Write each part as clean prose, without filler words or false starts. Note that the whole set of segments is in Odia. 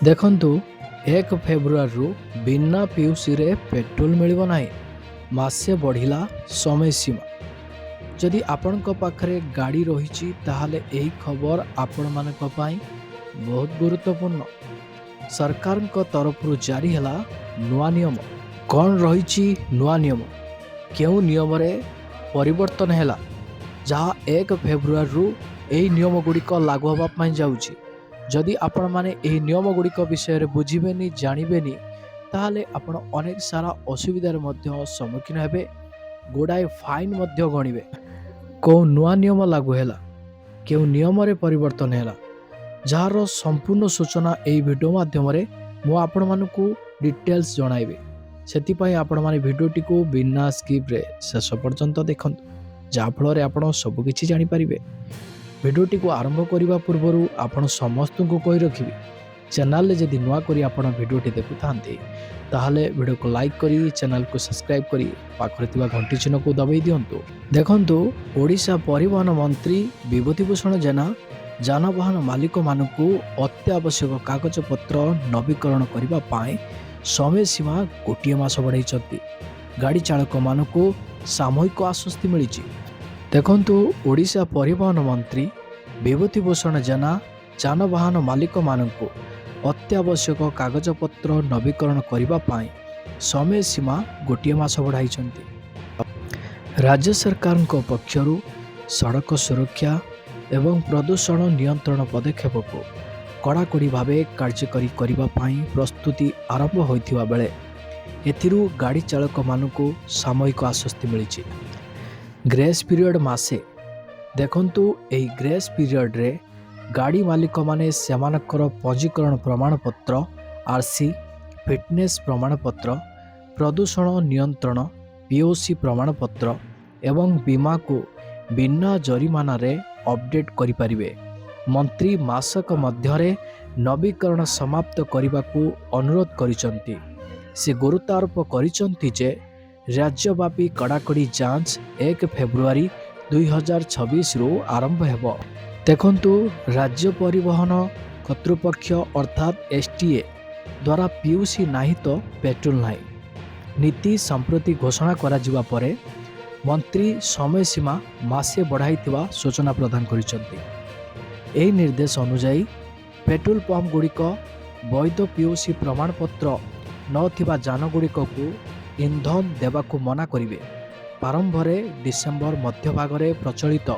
ଦେଖନ୍ତୁ 1 ଫେବୃଆରୀରୁ ବିନା ପିୟୁସିରେ ପେଟ୍ରୋଲ ମିଳିବ ନାହିଁ। ମାସେ ବଢ଼ିଲା ସମୟ ସୀମା। ଯଦି ଆପଣଙ୍କ ପାଖରେ ଗାଡ଼ି ରହିଛି ତାହେଲେ ଏହି ଖବର ଆପଣମାନଙ୍କ ପାଇଁ ବହୁତ ଗୁରୁତ୍ୱପୂର୍ଣ୍ଣ। ସରକାରଙ୍କ ତରଫରୁ ଜାରି ହେଲା ନୂଆ ନିୟମ। କ'ଣ ରହିଛି ନୂଆ ନିୟମ? କେଉଁ ନିୟମରେ ପରିବର୍ତ୍ତନ ହେଲା ଯାହା 1 ଫେବୃଆରୀରୁ ଏହି ନିୟମ ଗୁଡ଼ିକ ଲାଗୁ ହେବା ପାଇଁ ଯାଉଛି? ଯଦି ଆପଣମାନେ ଏହି ନିୟମ ଗୁଡ଼ିକ ବିଷୟରେ ବୁଝିବେନି, ଜାଣିବେନି, ତାହେଲେ ଆପଣ ଅନେକ ସାରା ଅସୁବିଧାରେ ମଧ୍ୟ ସମ୍ମୁଖୀନ ହେବେ, ଗୁଡ଼ାଏ ଫାଇନ୍ ମଧ୍ୟ ଗଣିବେ। କେଉଁ ନୂଆ ନିୟମ ଲାଗୁ ହେଲା, କେଉଁ ନିୟମରେ ପରିବର୍ତ୍ତନ ହେଲା, ଯାହାର ସମ୍ପୂର୍ଣ୍ଣ ସୂଚନା ଏହି ଭିଡ଼ିଓ ମାଧ୍ୟମରେ ମୁଁ ଆପଣମାନଙ୍କୁ ଡିଟେଲ୍ସ ଜଣାଇବି। ସେଥିପାଇଁ ଆପଣମାନେ ଭିଡ଼ିଓଟିକୁ ବିନା ସ୍କିପ୍ରେ ଶେଷ ପର୍ଯ୍ୟନ୍ତ ଦେଖନ୍ତୁ, ଯାହାଫଳରେ ଆପଣ ସବୁକିଛି ଜାଣିପାରିବେ। ଭିଡ଼ିଓଟିକୁ ଆରମ୍ଭ କରିବା ପୂର୍ବରୁ ଆପଣ ସମସ୍ତଙ୍କୁ କହି ରଖିବି, ଚ୍ୟାନେଲରେ ଯଦି ନୂଆ କରି ଆପଣ ଭିଡ଼ିଓଟି ଦେଖୁଥାନ୍ତି ତାହେଲେ ଭିଡ଼ିଓକୁ ଲାଇକ୍ କରି ଚ୍ୟାନେଲକୁ ସବସ୍କ୍ରାଇବ୍ କରି ପାଖରେ ଥିବା ଘଣ୍ଟି ଚିହ୍ନକୁ ଦବାଇ ଦିଅନ୍ତୁ। ଦେଖନ୍ତୁ, ଓଡ଼ିଶା ପରିବହନ ମନ୍ତ୍ରୀ ବିଭୂତିଭୂଷଣ ଜେନା ଯାନବାହନ ମାଲିକମାନଙ୍କୁ ଅତ୍ୟାବଶ୍ୟକ କାଗଜପତ୍ର ନବୀକରଣ କରିବା ପାଇଁ ସମୟ ସୀମା 1 ମାସ ବଢ଼ାଇଛନ୍ତି। ଗାଡ଼ି ଚାଳକମାନଙ୍କୁ ସାମୟିକ ଆଶ୍ୱସ୍ତି ମିଳିଛି। ଦେଖନ୍ତୁ, ଓଡ଼ିଶା ପରିବହନ ମନ୍ତ୍ରୀ ବିଭୂତିଭୂଷଣ ଜେନା ଯାନବାହନ ମାଲିକମାନଙ୍କୁ ଅତ୍ୟାବଶ୍ୟକ କାଗଜପତ୍ର ନବୀକରଣ କରିବା ପାଇଁ ସମୟ ସୀମା 1 ମାସ ବଢ଼ାଇଛନ୍ତି। ରାଜ୍ୟ ସରକାରଙ୍କ ପକ୍ଷରୁ ସଡ଼କ ସୁରକ୍ଷା ଏବଂ ପ୍ରଦୂଷଣ ନିୟନ୍ତ୍ରଣ ପଦକ୍ଷେପକୁ କଡ଼ାକଡ଼ି ଭାବେ କାର୍ଯ୍ୟକାରୀ କରିବା ପାଇଁ ପ୍ରସ୍ତୁତି ଆରମ୍ଭ ହୋଇଥିବା ବେଳେ ଏଥିରୁ ଗାଡ଼ି ଚାଳକମାନଙ୍କୁ ସାମୟିକ ଆଶ୍ୱସ୍ତି ମିଳିଛି। ଗ୍ରେସ୍ ପିରିୟଡ଼ ମାସେ। ଦେଖନ୍ତୁ, ଏହି ଗ୍ରେସ୍ ପିରିୟଡ଼ରେ ଗାଡ଼ି ମାଲିକମାନେ ସେମାନଙ୍କର ପଞ୍ଜୀକରଣ ପ୍ରମାଣପତ୍ର, RC, ଫିଟନେସ୍ ପ୍ରମାଣପତ୍ର, ପ୍ରଦୂଷଣ ନିୟନ୍ତ୍ରଣ POC ପ୍ରମାଣପତ୍ର ଏବଂ ବୀମାକୁ ବିନା ଜରିମାନାରେ ଅପଡେଟ୍ କରିପାରିବେ। ମନ୍ତ୍ରୀ ମାସକ ମଧ୍ୟରେ ନବୀକରଣ ସମାପ୍ତ କରିବାକୁ ଅନୁରୋଧ କରିଛନ୍ତି। ସେ ଗୁରୁତ୍ୱାରୋପ କରିଛନ୍ତି ଯେ ରାଜ୍ୟବ୍ୟାପୀ କଡ଼ାକଡ଼ି ଯାଞ୍ଚ 1 ଫେବୃଆରୀ 2026ରୁ ଆରମ୍ଭ ହେବ। ଦେଖନ୍ତୁ, ରାଜ୍ୟ ପରିବହନ କର୍ତ୍ତୃପକ୍ଷ ଅର୍ଥାତ୍ STA ଦ୍ୱାରା PUC ନାହିଁ ତ ପେଟ୍ରୋଲ ନାହିଁ ନୀତି ସମ୍ପ୍ରତି ଘୋଷଣା କରାଯିବା ପରେ ମନ୍ତ୍ରୀ ସମୟ ସୀମା ମାସେ ବଢ଼ାଇଥିବା ସୂଚନା ପ୍ରଦାନ କରିଛନ୍ତି। ଏହି ନିର୍ଦ୍ଦେଶ ଅନୁଯାୟୀ ପେଟ୍ରୋଲ ପମ୍ପଗୁଡ଼ିକ ବୈଧ PUC ପ୍ରମାଣପତ୍ର ନଥିବା ଯାନଗୁଡ଼ିକକୁ ଇନ୍ଧନ ଦେବାକୁ ମନା କରିବେ। ପ୍ରାରମ୍ଭରେ ଡିସେମ୍ବର ମଧ୍ୟଭାଗରେ ପ୍ରଚଳିତ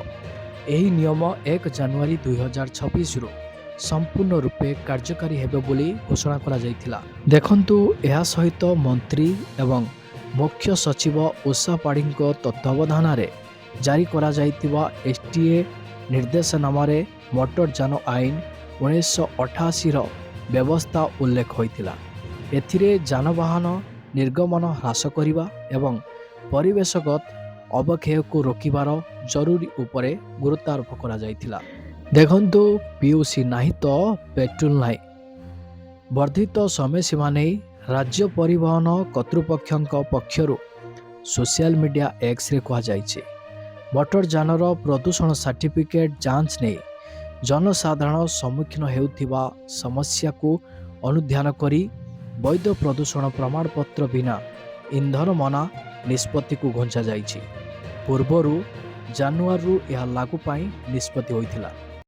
ଏହି ନିୟମ 1 ଜାନୁଆରୀ 2026ରୁ ସମ୍ପୂର୍ଣ୍ଣ ରୂପେ କାର୍ଯ୍ୟକାରୀ ହେବ ବୋଲି ଘୋଷଣା କରାଯାଇଥିଲା। ଦେଖନ୍ତୁ, ଏହା ସହିତ ମନ୍ତ୍ରୀ ଏବଂ ମୁଖ୍ୟ ସଚିବ ଉଷା ପାଢ଼ୀଙ୍କ ତତ୍ତ୍ୱାବଧାନରେ ଜାରି କରାଯାଇଥିବା STA ନିର୍ଦ୍ଦେଶନାମାରେ ମୋଟର ଯାନ ଆଇନ 1988ର ବ୍ୟବସ୍ଥା ଉଲ୍ଲେଖ ହୋଇଥିଲା। ଏଥିରେ ଯାନବାହନ ନିର୍ଗମନ ହ୍ରାସ କରିବା ଏବଂ ପରିବେଶଗତ ଅବକ୍ଷୟକୁ ରୋକିବାର ଜରୁରୀ ଉପରେ ଗୁରୁତ୍ୱାରୋପ କରାଯାଇଥିଲା। ଦେଖନ୍ତୁ, PUC ନାହିଁ ତ ପେଟ୍ରୋଲ ନାହିଁ। ବର୍ଦ୍ଧିତ ସମୟସୀମା ନେଇ ରାଜ୍ୟ ପରିବହନ କର୍ତ୍ତୃପକ୍ଷଙ୍କ ପକ୍ଷରୁ ସୋସିଆଲ ମିଡ଼ିଆ Xରେ କୁହାଯାଇଛି, ମୋଟର ଯାନର ପ୍ରଦୂଷଣ ସାର୍ଟିଫିକେଟ୍ ଯାଞ୍ଚ ନେଇ ଜନସାଧାରଣ ସମ୍ମୁଖୀନ ହେଉଥିବା ସମସ୍ୟାକୁ ଅନୁଧ୍ୟାନ କରି ବୈଧ ପ୍ରଦୂଷଣ ପ୍ରମାଣପତ୍ର ବିନା ଇନ୍ଧନ ମନା ନିଷ୍ପତ୍ତିକୁ ଘଞ୍ଚାଯାଇଛି। ପୂର୍ବରୁ ଜାନୁଆରୀରୁ ଏହା ଲାଗୁ ପାଇଁ ନିଷ୍ପତ୍ତି ହୋଇଥିଲା।